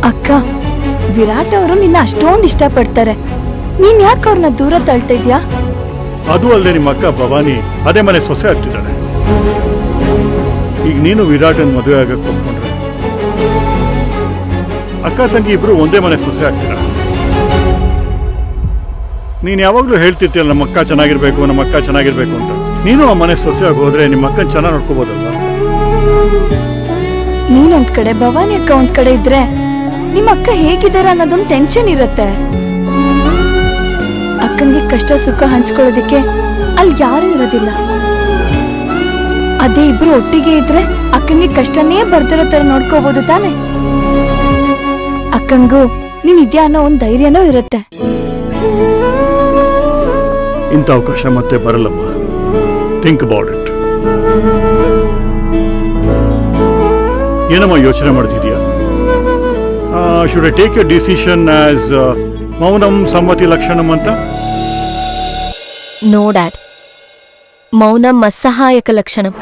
ಅಕ್ಕ, ವಿರಾಟ್ ಅವರು ನಿನ್ನ ಅಷ್ಟೊಂದು ಇಷ್ಟಪಡ್ತಾರೆ. ನೀನ್ ಯಾಕೆ ಅವ್ರನ್ನ ದೂರ ತಳ್ತಾ ಇದ್ಯಾ? ಅದು ಅಲ್ಲದೆ ನಿಮ್ಮ ಅಕ್ಕ ಭವಾನಿ ಅದೇ ಮನೆ ಸೊಸೆ ಆಗ್ತಿದ್ದಾಳೆ. ಈಗ ನೀನು ವಿರಾಟನ್ ಮದುವೆ ಆಗಕ್ಕೆ ಒಪ್ಕೊಂಡ್ರೆ ಅಕ್ಕ ತಂಗಿ ಇಬ್ರು ಒಂದೇ ಮನೆ ಸೊಸೆ ಆಗ್ತೀರ. ನೀನ್ ಯಾವಾಗ್ಲೂ ಹೇಳ್ತಿರ್ತೀಯ ನಮ್ಮ ಅಕ್ಕ ಚೆನ್ನಾಗಿರ್ಬೇಕು ಅಂತ. ನೀನು ಆ ಮನೆ ಸೊಸೆ ಆಗಿ ಹೋದ್ರೆ ನಿಮ್ಮ ಅಕ್ಕನ ಚೆನ್ನಾಗಿ ನೋಡ್ಕೋಬೋದಲ್ವಾ? ನೀನೊಂದ್ ಕಡೆ, ಭವಾನಿ ಅಕ್ಕ ಒಂದ್ ಕಡೆ ಇದ್ರೆ ನಿಮ್ಮ ಅಕ್ಕ ಹೇಗಿದ್ದಾರೆ ಅನ್ನೋದೊಂದು ಟೆನ್ಷನ್ ಇರತ್ತೆ. ಅಕ್ಕಂಗೆ ಕಷ್ಟ ಸುಖ ಹಂಚ್ಕೊಳ್ಳೋದಿಕ್ಕೆ ಅಲ್ಲಿ ಯಾರು ಇರೋದಿಲ್ಲ. ಅದೇ ಇಬ್ರು ಒಟ್ಟಿಗೆ ಇದ್ರೆ ಅಕ್ಕಂಗೆ ಕಷ್ಟನೇ ಬರ್ದಿರೋ ತರ ನೋಡ್ಕೋಬಹುದು ತಾನೆ. ಅಕ್ಕಂಗೂ ನೀನ್ ಇದ್ಯಾ ಅನ್ನೋ ಒಂದ್ ಧೈರ್ಯನೂ ಇರುತ್ತೆ. ಇಂಥ ಅವಕಾಶ ಮತ್ತೆ ಬರಲ್ಲಮ್ಮ. Think about it. ಏನಮ್ಮ ಯೋಚನೆ ಮಾಡ್ತಿದ್ಯಾ? Should I take a decision as ಮೌನಂ ಸಮ್ಮತಿ ಲಕ್ಷಣಂ ಅಂತ? ನೋ ಡ್ಯಾಡ್, ಮೌನಂ ಅಸಹಾಯಕ ಲಕ್ಷಣಂ.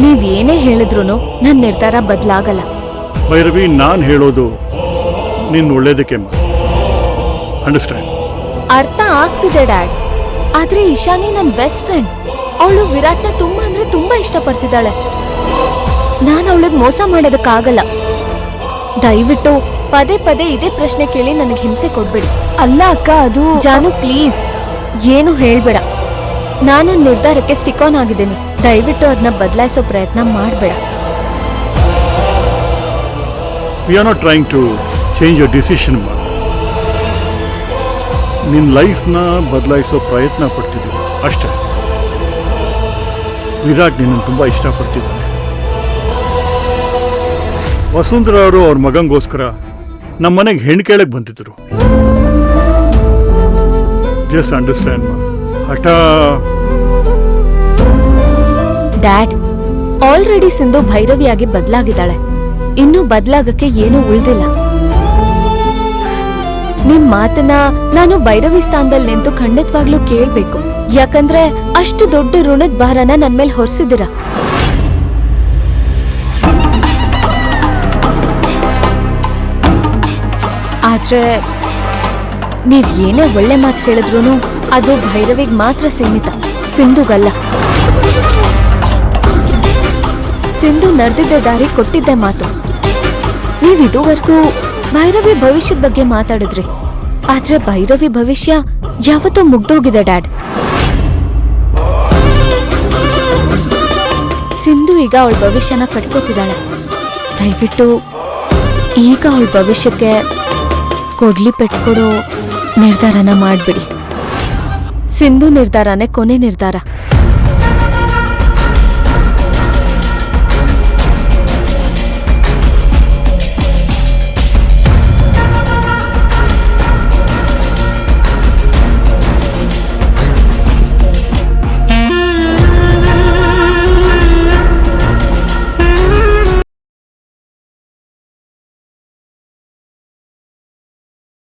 ನೀವೇನೇ ಹೇಳಿದ್ರು ನನ್ನ ನಿರ್ಧಾರ ಬದಲಾಗಲ್ಲ. ಭೈರವಿ, ನಾನು ಹೇಳೋದು ನಿನ್ನ ಒಳ್ಳೇದಕ್ಕೆ. ಅಂಡರ್ಸ್ಟ್ಯಾಂಡ್? ಅರ್ಥ ಆಗ್ತಿದೆ ಡ್ಯಾಡ್, ಆದ್ರೆ ಇಶಾನಿ ನನ್ನ ಬೆಸ್ಟ್ ಫ್ರೆಂಡ್. ಅವಳು ವಿರಾಟ್ನ ತುಂಬಾ ಅಂದ್ರೆ ತುಂಬಾ ಇಷ್ಟಪಡ್ತಿದ್ದಾಳೆ. ನಾನು ಅವಳಿಗೆ ಮೋಸ ಮಾಡೋದಕ್ಕಾಗಲ್ಲ. ದಯವಿಟ್ಟು ಪದೇ ಪದೇ ಇದೇ ಪ್ರಶ್ನೆ ಕೇಳಿ ನನಗೆ ಹಿಂಸೆ ಕೊಡ್ಬೇಡಿ. ಅಲ್ಲ ಅಕ್ಕ, ಅದು ಜಾನು ಪ್ಲೀಸ್ ಏನು ಹೇಳ್ಬೇಡ. ನಾನು ನಿರ್ಧಾರಕ್ಕೆ ಸ್ಟಿಕ್ ಆನ್ ಆಗಿದ್ದೀನಿ. ದಯವಿಟ್ಟು ಅದನ್ನ ಬದಲಾಯಿಸೋ ಪ್ರಯತ್ನ ಮಾಡಬೇಡ. We are not trying to change your decision. ನಿನ್ನ ಲೈಫ್ನ ಬದಲಾಯಿಸೋ ಪ್ರಯತ್ನ ಪಡ್ತಿದ್ದೀವಿ ಅಷ್ಟೇ. ವಿರಾಟ್ ನಿನ್ನನ್ನು ತುಂಬ ಇಷ್ಟಪಡ್ತಿದ್ದಾನೆ. ವಸುಂಧರಾ ಅವರು ಅವ್ರ ಮಗಂಗೋಸ್ಕರ ನಮ್ಮ ಮನೆಗೆ ಹೆಣ್ಣು ಕೇಳಕ್ಕೆ ಬಂದಿದ್ರು. Just understand. ಹಠ. ಡ್ಯಾಡ್, ಆಲ್ರೆಡಿ ಸಿಂಧು ಭೈರವಿಯಾಗಿ ಬದಲಾಗಿದ್ದಾಳೆ. ಇನ್ನೂ ಬದಲಾಗಕ್ಕೆ ಏನೂ ಉಳಿದಿಲ್ಲ. ನಿಮ್ ಮಾತನ್ನ ನಾನು ಭೈರವಿ ಸ್ಥಾನದಲ್ಲಿ ನಿಂತು ಖಂಡಿತವಾಗ್ಲೂ ಕೇಳ್ಬೇಕು. ಯಾಕಂದ್ರೆ ಅಷ್ಟು ದೊಡ್ಡ ಋಣದ ಭಾರನ ನನ್ ಮೇಲೆ ಹೊರಿಸಿದಿರ. ಆದ್ರೆ ನೀವ್ ಏನೇ ಒಳ್ಳೆ ಮಾತು ಹೇಳಿದ್ರು ಅದು ಭೈರವಿಗ್ ಮಾತ್ರ ಸೀಮಿತ, ಸಿಂಧುಗಲ್ಲ. ಸಿಂಧು ನಡೆದಿದ್ದ ದಾರಿ ಕೊಟ್ಟಿದ್ದೆ ಮಾತು. ನೀವ್ ಇದುವರೆಗೂ ಭೈರವಿ ಭವಿಷ್ಯದ ಬಗ್ಗೆ ಮಾತಾಡಿದ್ರಿ, ಆದ್ರೆ ಭೈರವಿ ಭವಿಷ್ಯ ಯಾವತ್ತೂ ಮುಗ್ದೋಗಿದೆ ಡ್ಯಾಡ್. ಸಿಂಧು ಈಗ ಅವಳ ಭವಿಷ್ಯನ ಕಟ್ಕೋತಿದ್ದಾಳೆ. ದಯವಿಟ್ಟು ಈಗ ಅವಳ ಭವಿಷ್ಯಕ್ಕೆ ಕೊಡ್ಲಿ ಪೆಟ್ಕೊಡೋ ನಿರ್ಧಾರನ ಮಾಡ್ಬಿಡಿ. ಸಿಂಧು ನಿರ್ಧಾರನೇ ಕೊನೆ ನಿರ್ಧಾರ.